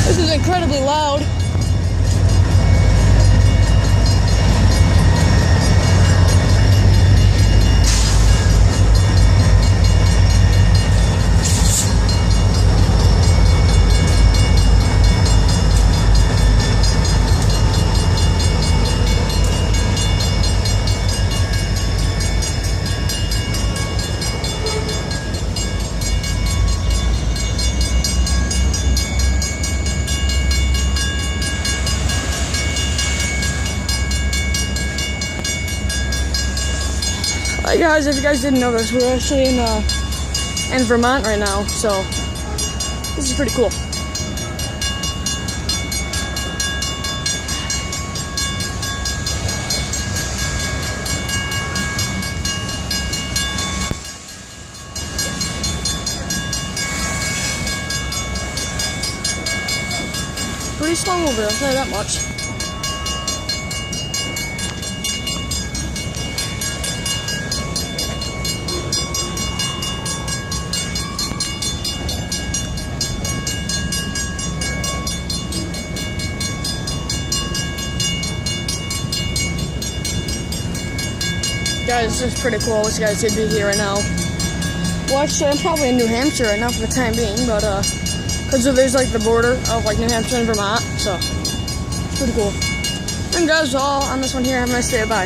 This is incredibly loud. Hey guys, if you guys didn't know this, we're actually in Vermont right now, so this is pretty cool. Pretty slow mover, I'll tell you that much. Guys, this is pretty cool. What you guys could be here right now. Well, actually, I'm probably in New Hampshire right now for the time being, but because there's like the border of like New Hampshire and Vermont, so it's pretty cool. And guys, all on this one here. Have a nice day. Bye.